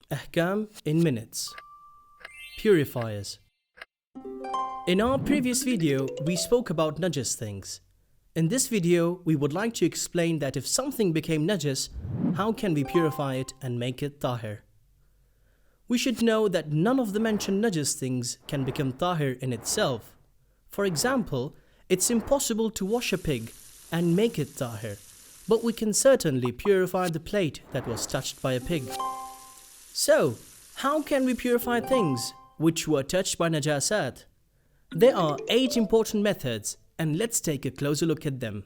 Ahkam in minutes. Purifiers. In our previous video, we spoke about najas things. In this video, we would like to explain that if something became najas, how can we purify it and make it tahir? We should know that none of the mentioned najas things can become tahir in itself. For example, it's impossible to wash a pig and make it tahir, but we can certainly purify the plate that was touched by a pig. So, how can we purify things which were touched by najasat? There are 8 important methods, and let's take a closer look at them.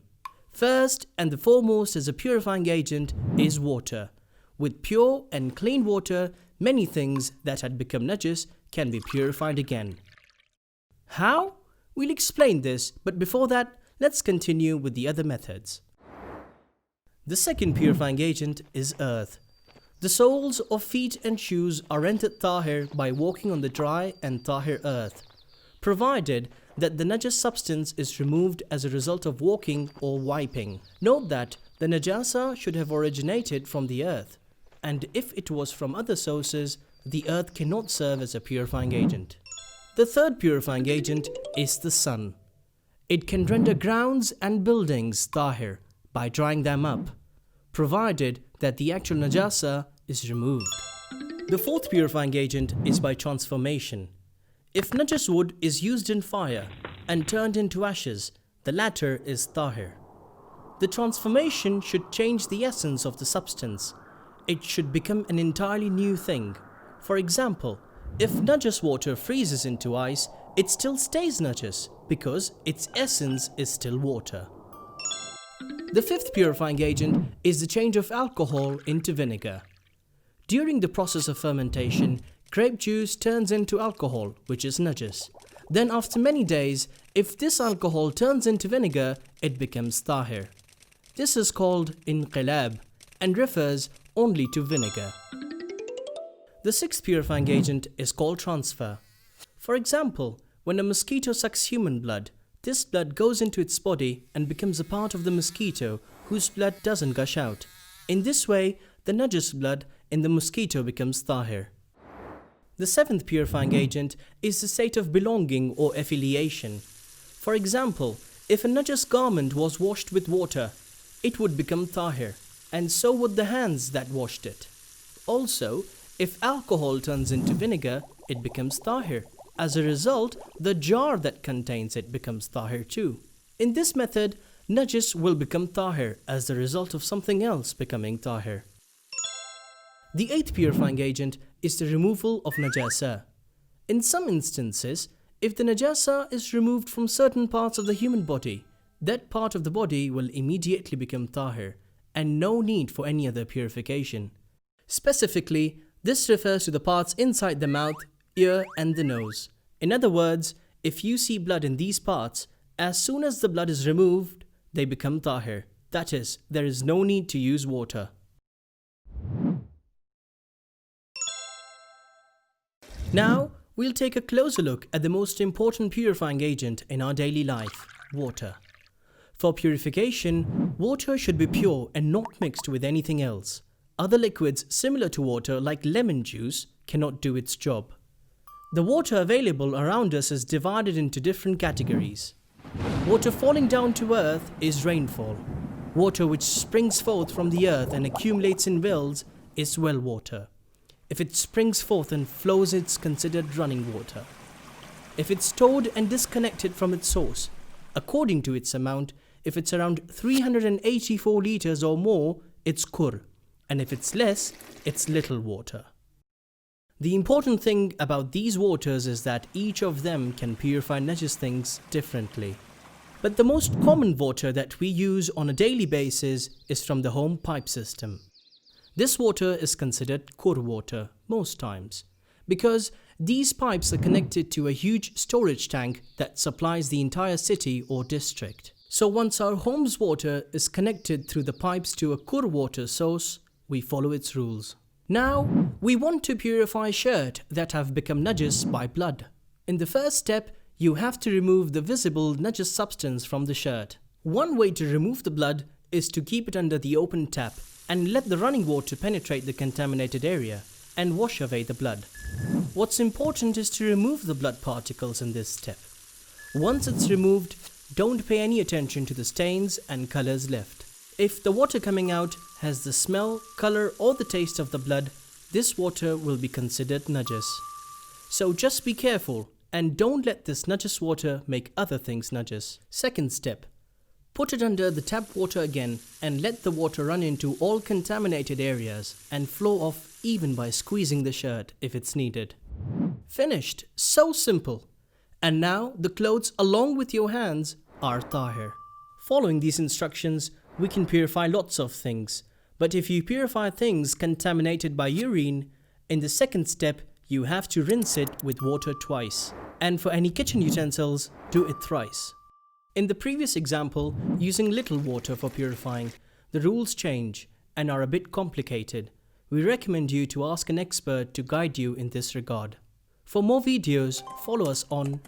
First and the foremost as a purifying agent is water. With pure and clean water, many things that had become najas can be purified again. How? We'll explain this, but before that, let's continue with the other methods. The second purifying agent is earth. The soles of feet and shoes are rendered tahir by walking on the dry and tahir earth, provided that the najas substance is removed as a result of walking or wiping. Note that the najasa should have originated from the earth, and if it was from other sources, the earth cannot serve as a purifying agent. The third purifying agent is the sun. It can render grounds and buildings tahir by drying them up, provided that the actual najasa is removed. The fourth purifying agent is by transformation. If najas wood is used in fire and turned into ashes, the latter is tahir. The transformation should change the essence of the substance. It should become an entirely new thing. For example, if najas water freezes into ice, it still stays najas because its essence is still water. The fifth purifying agent is the change of alcohol into vinegar. During the process of fermentation, grape juice turns into alcohol, which is najas. Then after many days, if this alcohol turns into vinegar, it becomes tahir. This is called inqilab and refers only to vinegar. The sixth purifying agent is called transfer. For example, when a mosquito sucks human blood, this blood goes into its body and becomes a part of the mosquito whose blood doesn't gush out. In this way, the najas blood in the mosquito becomes tahir. The seventh purifying agent is the state of belonging or affiliation. For example, if a najas garment was washed with water, it would become tahir, and so would the hands that washed it. Also, if alcohol turns into vinegar, it becomes tahir. As a result, the jar that contains it becomes tahir too. In this method, najas will become tahir as the result of something else becoming tahir. The eighth purifying agent is the removal of najasa. In some instances, if the najasa is removed from certain parts of the human body, that part of the body will immediately become tahir and no need for any other purification. Specifically, this refers to the parts inside the mouth, ear and the nose. In other words, if you see blood in these parts, as soon as the blood is removed, they become tahir. That is, there is no need to use water. Now, we'll take a closer look at the most important purifying agent in our daily life, water. For purification, water should be pure and not mixed with anything else. Other liquids similar to water like lemon juice cannot do its job. The water available around us is divided into different categories. Water falling down to earth is rainfall. Water which springs forth from the earth and accumulates in wells is well water. If it springs forth and flows, it's considered running water. If it's stored and disconnected from its source, according to its amount, if it's around 384 liters or more, it's kur, and if it's less, it's little water. The important thing about these waters is that each of them can purify najas things differently. But the most common water that we use on a daily basis is from the home pipe system. This water is considered kur water most times because these pipes are connected to a huge storage tank that supplies the entire city or district. So once our home's water is connected through the pipes to a kur water source, we follow its rules. Now, we want to purify shirt that have become najas by blood. In the first step, you have to remove the visible najas substance from the shirt. One way to remove the blood is to keep it under the open tap and let the running water penetrate the contaminated area. and wash away the blood. What's important is to remove the blood particles in this step. Once it's removed, don't pay any attention to the stains and colors left. If the water coming out has the smell, color or the taste of the blood, this water will be considered najas. So just be careful and don't let this najas water make other things najas. Second step. Put it under the tap water again and let the water run into all contaminated areas and flow off even by squeezing the shirt if it's needed. Finished! So simple! And now the clothes along with your hands are tahir. Following these instructions, we can purify lots of things. But if you purify things contaminated by urine, in the second step, you have to rinse it with water twice. And for any kitchen utensils, do it thrice. In the previous example, using little water for purifying, the rules change and are a bit complicated. We recommend you to ask an expert to guide you in this regard. For more videos, follow us on